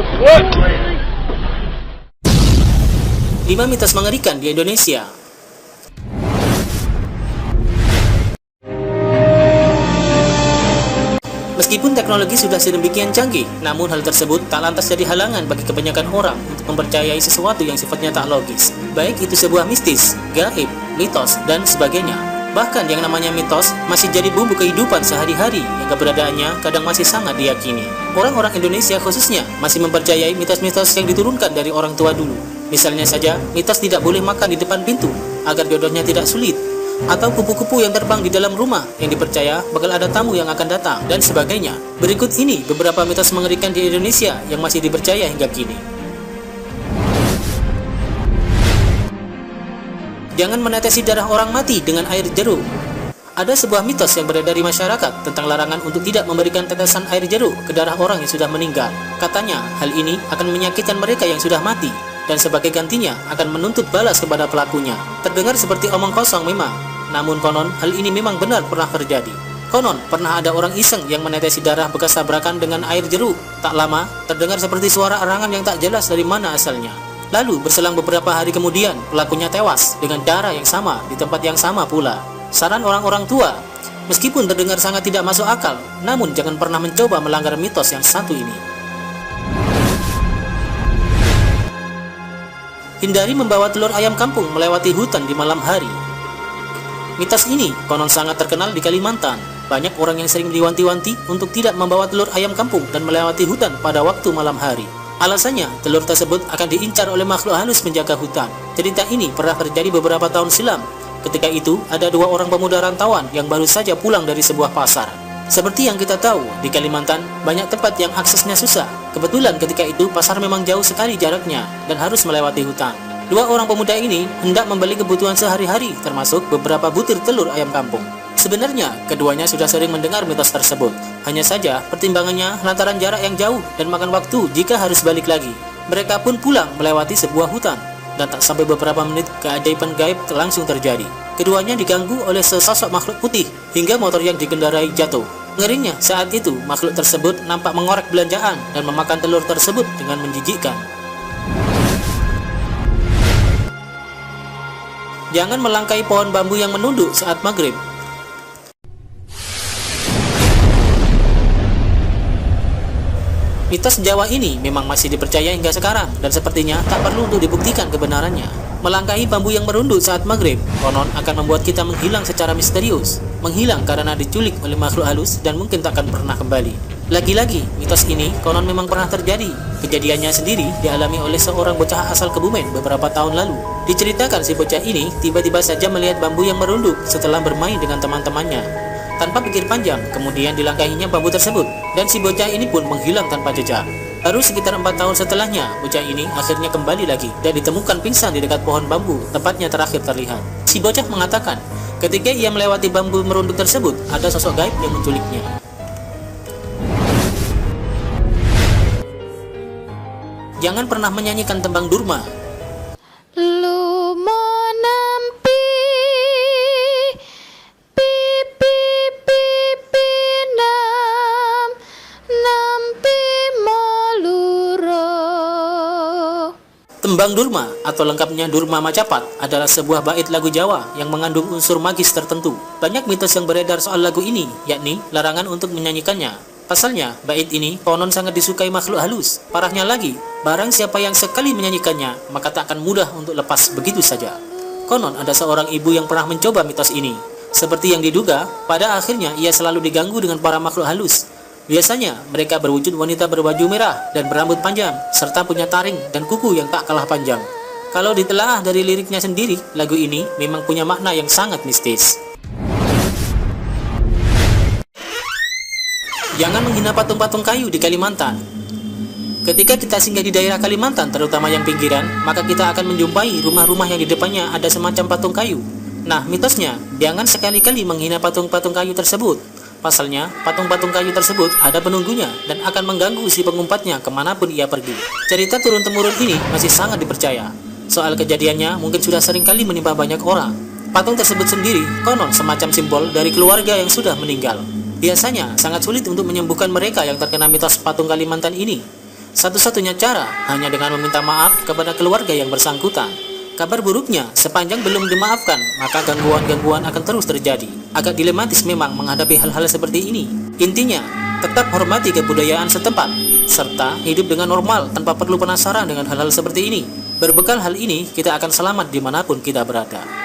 5 mitos mengerikan di Indonesia. Meskipun teknologi sudah sedemikian canggih, namun hal tersebut tak lantas jadi halangan bagi kebanyakan orang untuk mempercayai sesuatu yang sifatnya tak logis. Baik itu sebuah mistis, gaib, mitos, dan sebagainya. Bahkan yang namanya mitos masih jadi bumbu kehidupan sehari-hari yang keberadaannya kadang masih sangat diyakini. Orang-orang Indonesia khususnya masih mempercayai mitos-mitos yang diturunkan dari orang tua dulu. Misalnya saja, mitos tidak boleh makan di depan pintu agar jodohnya tidak sulit, atau kupu-kupu yang terbang di dalam rumah yang dipercaya bakal ada tamu yang akan datang, dan sebagainya. Berikut ini beberapa mitos mengerikan di Indonesia yang masih dipercaya hingga kini. Jangan menetesi darah orang mati dengan air jeruk. Ada sebuah mitos yang beredar di masyarakat tentang larangan untuk tidak memberikan tetesan air jeruk ke darah orang yang sudah meninggal. Katanya, hal ini akan menyakitkan mereka yang sudah mati, dan sebagai gantinya akan menuntut balas kepada pelakunya. Terdengar seperti omong kosong memang, namun konon hal ini memang benar pernah terjadi. Konon pernah ada orang iseng yang menetesi darah bekas tabrakan dengan air jeruk. Tak lama, terdengar seperti suara arangan yang tak jelas dari mana asalnya. Lalu berselang beberapa hari kemudian, pelakunya tewas dengan darah yang sama di tempat yang sama pula. Saran orang-orang tua, meskipun terdengar sangat tidak masuk akal, namun jangan pernah mencoba melanggar mitos yang satu ini. Hindari membawa telur ayam kampung melewati hutan di malam hari. Mitos ini konon sangat terkenal di Kalimantan. Banyak orang yang sering diwanti-wanti untuk tidak membawa telur ayam kampung dan melewati hutan pada waktu malam hari. Alasannya, telur tersebut akan diincar oleh makhluk halus penjaga hutan. Cerita ini pernah terjadi beberapa tahun silam. Ketika itu, ada 2 orang pemuda rantauan yang baru saja pulang dari sebuah pasar. Seperti yang kita tahu, di Kalimantan banyak tempat yang aksesnya susah. Kebetulan ketika itu pasar memang jauh sekali jaraknya dan harus melewati hutan. 2 orang pemuda ini hendak membeli kebutuhan sehari-hari, termasuk beberapa butir telur ayam kampung. Sebenarnya, keduanya sudah sering mendengar mitos tersebut. Hanya saja, pertimbangannya lantaran jarak yang jauh dan makan waktu jika harus balik lagi. Mereka pun pulang melewati sebuah hutan, dan tak sampai beberapa menit, keajaiban gaib langsung terjadi. Keduanya diganggu oleh sesosok makhluk putih, hingga motor yang dikendarai jatuh. Ngerinya, saat itu, makhluk tersebut nampak mengorek belanjaan dan memakan telur tersebut dengan menjijikkan. Jangan melangkahi pohon bambu yang menunduk saat maghrib. Mitos Jawa ini memang masih dipercaya hingga sekarang, dan sepertinya tak perlu untuk dibuktikan kebenarannya. Melangkahi bambu yang merunduk saat maghrib konon akan membuat kita menghilang secara misterius. Menghilang karena diculik oleh makhluk halus dan mungkin tak akan pernah kembali. Lagi-lagi, mitos ini konon memang pernah terjadi. Kejadiannya sendiri dialami oleh seorang bocah asal Kebumen beberapa tahun lalu. Diceritakan si bocah ini tiba-tiba saja melihat bambu yang merunduk setelah bermain dengan teman-temannya. Tanpa pikir panjang, kemudian dilangkahinya bambu tersebut, dan si bocah ini pun menghilang tanpa jejak. Baru sekitar 4 tahun setelahnya, bocah ini akhirnya kembali lagi dan ditemukan pingsan di dekat pohon bambu, tempatnya terakhir terlihat. Si bocah mengatakan, ketika ia melewati bambu merunduk tersebut, ada sosok gaib yang menculiknya. Jangan pernah menyanyikan tembang durma. Lu mau nampi Tembang Durma atau lengkapnya Durma Macapat adalah sebuah bait lagu Jawa yang mengandung unsur magis tertentu. Banyak mitos yang beredar soal lagu ini, yakni larangan untuk menyanyikannya. Pasalnya, bait ini konon sangat disukai makhluk halus. Parahnya lagi, barang siapa yang sekali menyanyikannya, maka tak akan mudah untuk lepas begitu saja. Konon ada seorang ibu yang pernah mencoba mitos ini. Seperti yang diduga, pada akhirnya ia selalu diganggu dengan para makhluk halus. Biasanya, mereka berwujud wanita berbaju merah dan berambut panjang, serta punya taring dan kuku yang tak kalah panjang. Kalau ditelaah dari liriknya sendiri, lagu ini memang punya makna yang sangat mistis. Jangan menghina patung-patung kayu di Kalimantan. Ketika kita singgah di daerah Kalimantan, terutama yang pinggiran, maka kita akan menjumpai rumah-rumah yang di depannya ada semacam patung kayu. Nah, mitosnya, jangan sekali-kali menghina patung-patung kayu tersebut. Pasalnya, patung-patung kayu tersebut ada penunggunya dan akan mengganggu si pengumpatnya kemanapun ia pergi. Cerita turun-temurun ini masih sangat dipercaya. Soal kejadiannya mungkin sudah sering kali menimpa banyak orang. Patung tersebut sendiri konon semacam simbol dari keluarga yang sudah meninggal. Biasanya sangat sulit untuk menyembuhkan mereka yang terkena mitos patung Kalimantan ini. Satu-satunya cara hanya dengan meminta maaf kepada keluarga yang bersangkutan. Kabar buruknya, sepanjang belum dimaafkan, maka gangguan-gangguan akan terus terjadi. Agak dilematis memang menghadapi hal-hal seperti ini. Intinya, tetap hormati kebudayaan setempat, serta hidup dengan normal tanpa perlu penasaran dengan hal-hal seperti ini. Berbekal hal ini, kita akan selamat dimanapun kita berada.